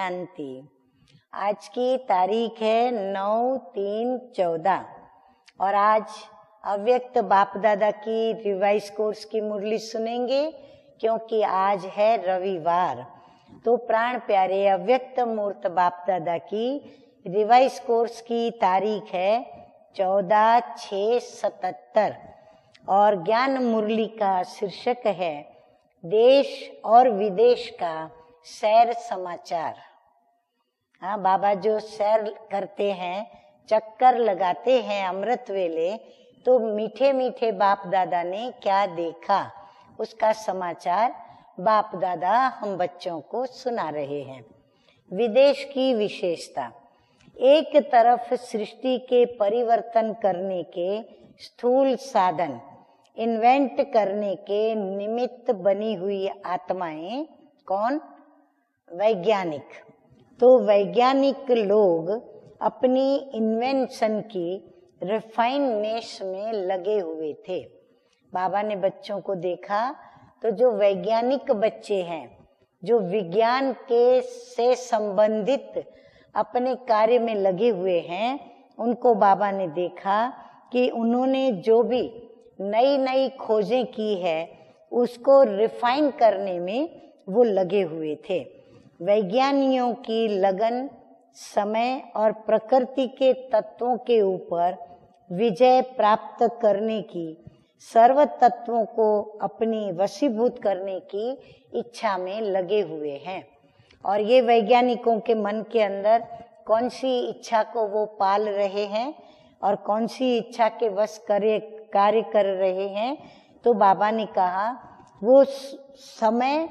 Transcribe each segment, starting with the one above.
शांति। आज की तारीख है 9/3/14 और आज अव्यक्त बाप दादा की रिवाइज कोर्स की मुरली सुनेंगे क्योंकि आज है रविवार। तो प्राण प्यारे अव्यक्त मूर्त बाप दादा की रिवाइज कोर्स की तारीख है 14/6/77 और ज्ञान मुरली का शीर्षक है देश और विदेश का सैर समाचार। हाँ, बाबा जो सैर करते हैं, चक्कर लगाते हैं अमृत वेले, तो मीठे मीठे बाप दादा ने क्या देखा उसका समाचार बाप दादा हम बच्चों को सुना रहे हैं। विदेश की विशेषता, एक तरफ सृष्टि के परिवर्तन करने के स्थूल साधन इन्वेंट करने के निमित्त बनी हुई आत्माएं कौन? वैज्ञानिक। तो वैज्ञानिक लोग अपनी इन्वेंशन की रिफाइननेस में लगे हुए थे। बाबा ने बच्चों को देखा तो जो वैज्ञानिक बच्चे हैं, जो विज्ञान के से संबंधित अपने कार्य में लगे हुए हैं, उनको बाबा ने देखा कि उन्होंने जो भी नई नई खोजें की है उसको रिफाइन करने में वो लगे हुए थे। वैज्ञानिकों की लगन समय और प्रकृति के तत्वों के ऊपर विजय प्राप्त करने की, सर्व तत्वों को अपनी वशीभूत करने की इच्छा में लगे हुए हैं। और ये वैज्ञानिकों के मन के अंदर कौन सी इच्छा को वो पाल रहे हैं और कौन सी इच्छा के वश कार्य कर रहे हैं, तो बाबा ने कहा वो समय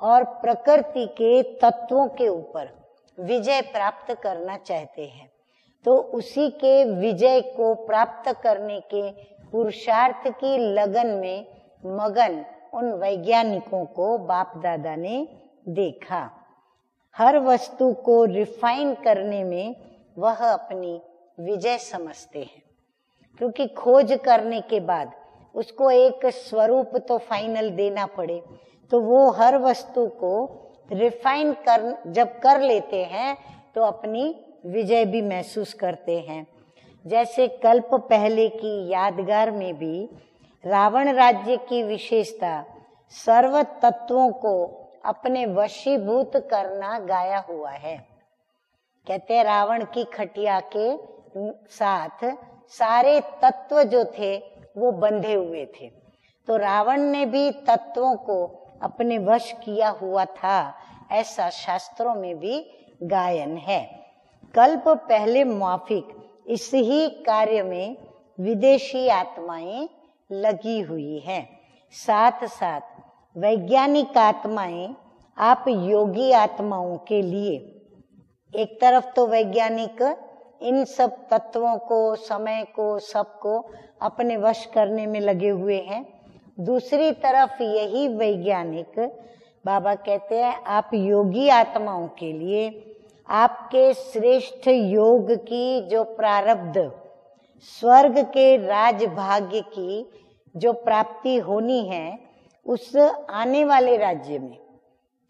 और प्रकृति के तत्वों के ऊपर विजय प्राप्त करना चाहते हैं। तो उसी के विजय को प्राप्त करने के पुरुषार्थ की लगन में मगन उन वैज्ञानिकों को बाप दादा ने देखा। हर वस्तु को रिफाइन करने में वह अपनी विजय समझते हैं, क्योंकि खोज करने के बाद उसको एक स्वरूप तो फाइनल देना पड़े, तो वो हर वस्तु को रिफाइन जब कर लेते हैं तो अपनी विजय भी महसूस करते हैं। जैसे कल्प पहले की यादगार में भी रावण राज्य की विशेषता सर्व तत्वों को अपने वशीभूत करना गाया हुआ है। कहते हैं रावण की खटिया के साथ सारे तत्व जो थे वो बंधे हुए थे, तो रावण ने भी तत्वों को अपने वश किया हुआ था, ऐसा शास्त्रों में भी गायन है। कल्प पहले माफिक इस ही कार्य में विदेशी आत्माएं लगी हुई हैं। साथ साथ वैज्ञानिक आत्माएं आप योगी आत्माओं के लिए, एक तरफ तो वैज्ञानिक इन सब तत्वों को, समय को, सबको अपने वश करने में लगे हुए हैं, दूसरी तरफ यही वैज्ञानिक बाबा कहते हैं आप योगी आत्माओं के लिए आपके श्रेष्ठ योग की जो प्रारब्ध, स्वर्ग के राजभाग्य की जो प्राप्ति होनी है, उस आने वाले राज्य में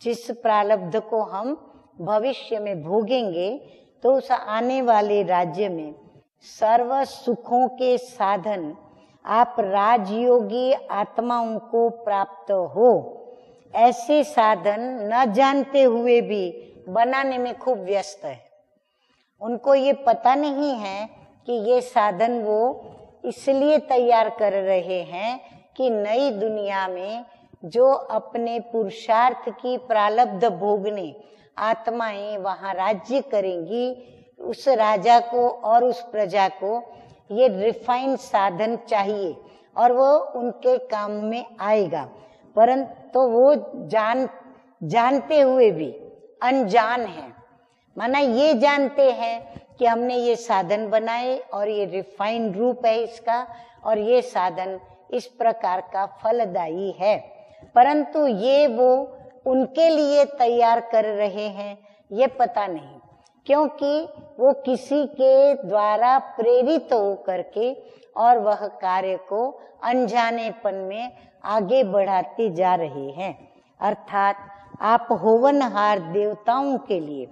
जिस प्रारब्ध को हम भविष्य में भोगेंगे, तो उस आने वाले राज्य में सर्व सुखों के साधन आप राजयोगी आत्माओं को प्राप्त हो, ऐसे साधन न जानते हुए भी बनाने में खूब व्यस्त है। उनको ये पता नहीं है कि ये साधन वो इसलिए तैयार कर रहे हैं कि नई दुनिया में जो अपने पुरुषार्थ की प्रारब्ध भोगने आत्माएं वहां राज्य करेंगी, उस राजा को और उस प्रजा को ये रिफाइन साधन चाहिए और वो उनके काम में आएगा, परंतु वो जानते हुए भी अनजान है। माना ये जानते हैं कि हमने ये साधन बनाए और ये रिफाइन रूप है इसका और ये साधन इस प्रकार का फलदायी है, परंतु ये वो उनके लिए तैयार कर रहे हैं ये पता नहीं, क्योंकि वो किसी के द्वारा प्रेरित होकर के और वह कार्य को अनजानेपन में आगे बढ़ाते जा रहे हैं। अर्थात आप होवनहार देवताओं के लिए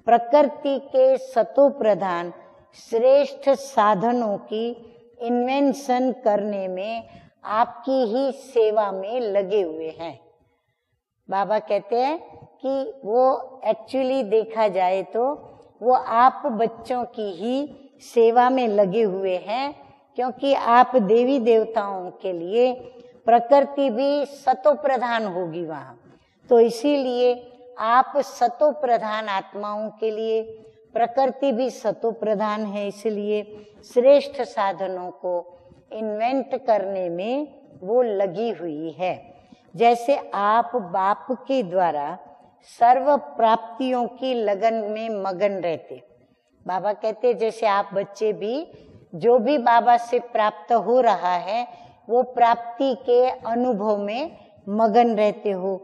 प्रकृति के सतो प्रधान श्रेष्ठ साधनों की इन्वेंशन करने में आपकी ही सेवा में लगे हुए हैं। बाबा कहते हैं कि वो एक्चुअली देखा जाए तो वो आप बच्चों की ही सेवा में लगे हुए हैं, क्योंकि आप देवी देवताओं के लिए प्रकृति भी सतो प्रधान होगी वहाँ, तो इसीलिए आप सतो प्रधान आत्माओं के लिए, प्रकृति भी सतो प्रधान है, इसलिए श्रेष्ठ साधनों को इन्वेंट करने में वो लगी हुई है। जैसे आप बाप के द्वारा सर्व प्राप्तियों की लगन में मगन रहते। बाबा कहते जैसे आप बच्चे भी जो भी बाबा से प्राप्त हो रहा है वो प्राप्ति के अनुभव में मगन रहते हो,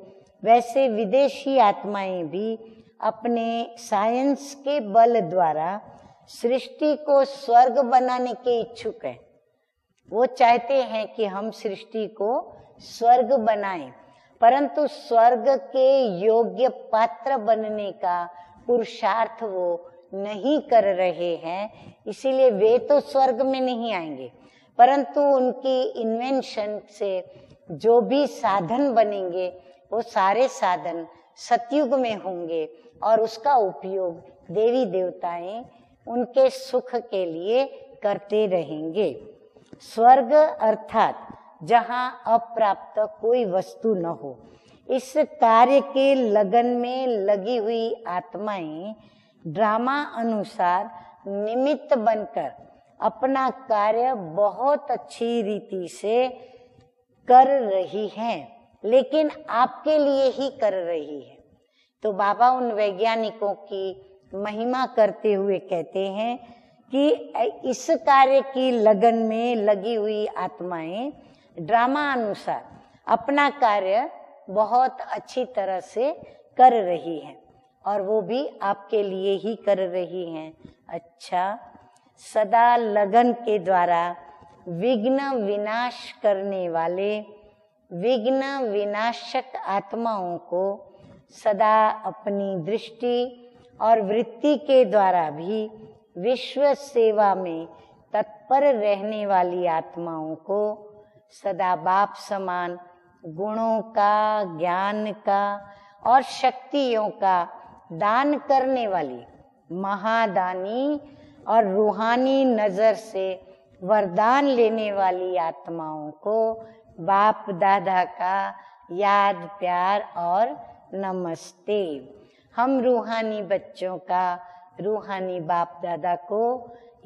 वैसे विदेशी आत्माएं भी अपने साइंस के बल द्वारा सृष्टि को स्वर्ग बनाने के इच्छुक है। वो चाहते हैं कि हम सृष्टि को स्वर्ग बनाएं, परंतु स्वर्ग के योग्य पात्र बनने का पुरुषार्थ वो नहीं कर रहे हैं, इसीलिए वे तो स्वर्ग में नहीं आएंगे, परंतु उनकी इन्वेंशन से जो भी साधन बनेंगे वो सारे साधन सतयुग में होंगे और उसका उपयोग देवी देवताएं उनके सुख के लिए करते रहेंगे। स्वर्ग अर्थात जहाँ अप्राप्त कोई वस्तु न हो, इस कार्य के लगन में लगी हुई आत्माएं ड्रामा अनुसार निमित्त बनकर अपना कार्य बहुत अच्छी रीति से कर रही हैं, लेकिन आपके लिए ही कर रही है। तो बाबा उन वैज्ञानिकों की महिमा करते हुए कहते हैं कि इस कार्य की लगन में लगी हुई आत्माएं ड्रामा अनुसार अपना कार्य बहुत अच्छी तरह से कर रही हैं, और वो भी आपके लिए ही कर रही हैं। अच्छा, सदा लगन के द्वारा विघ्न विनाश करने वाले विघ्न विनाशक आत्माओं को सदा अपनी दृष्टि और वृत्ति के द्वारा भी विश्व सेवा में तत्पर रहने वाली आत्माओं को सदा बाप समान गुणों का, ज्ञान का और शक्तियों का दान करने वाली महादानी और रूहानी नजर से वरदान लेने वाली आत्माओं को बाप दादा का याद, प्यार और नमस्ते। हम रूहानी बच्चों का रूहानी बाप दादा को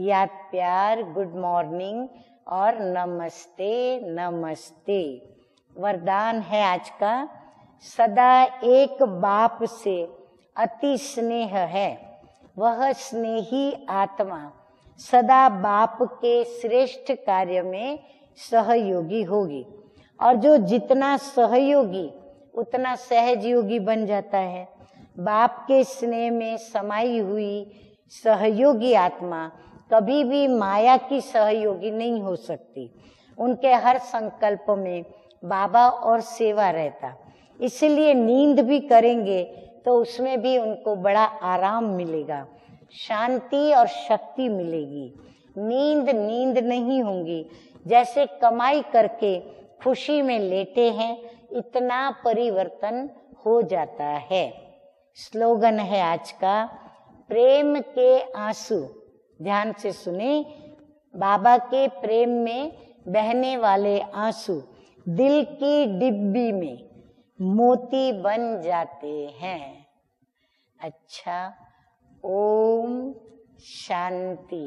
याद, प्यार, गुड मॉर्निंग और नमस्ते नमस्ते। वरदान है आज का, सदा एक बाप से अति स्नेह है, वह स्नेही आत्मा सदा बाप के श्रेष्ठ कार्य में सहयोगी होगी, और जो जितना सहयोगी उतना सहज योगी बन जाता है। बाप के स्नेह में समाई हुई सहयोगी आत्मा कभी भी माया की सहयोगी नहीं हो सकती। उनके हर संकल्प में बाबा और सेवा रहता, इसलिए नींद भी करेंगे तो उसमें भी उनको बड़ा आराम मिलेगा, शांति और शक्ति मिलेगी। नींद नहीं होंगी। जैसे कमाई करके खुशी में लेटे हैं, इतना परिवर्तन हो जाता है। स्लोगन है आज का, प्रेम के आंसू। ध्यान से सुने, बाबा के प्रेम में बहने वाले आंसू दिल की डिब्बी में मोती बन जाते हैं। अच्छा, ओम शांति।